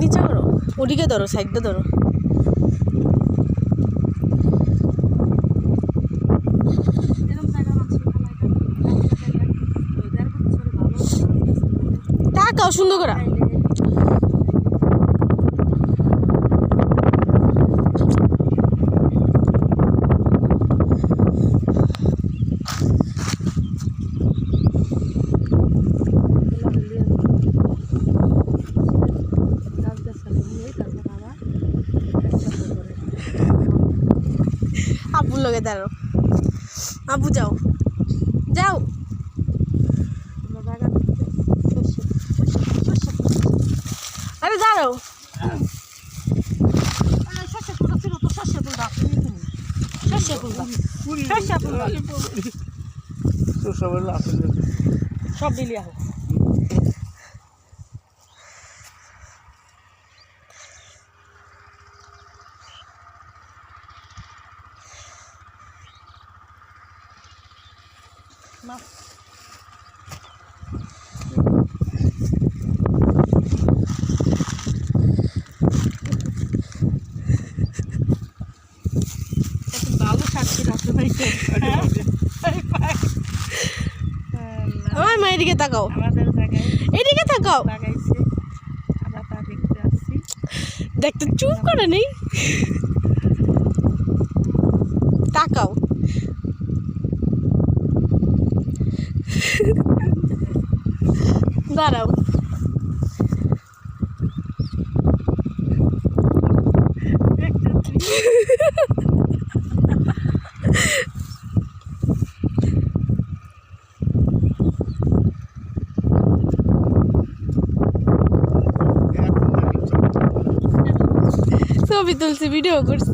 নিচে করো, ওদিকে ধরো, সাইডটা ধরো। তাকাও সুন্দর করে। আব্বুর লগে দাঁড়াও, আব্বু যাও যাও। আরে দাঁড়াও, সব দিলি ভালো সাক্ষী রাখতে পাইছে। আমার মা এদিকে তাকাও, এদিকে তাকাও। দেখতে চুপ করে নেই, তাকাও। দাঁড়াও, ছবি তুলছি, ভিডিও করছি।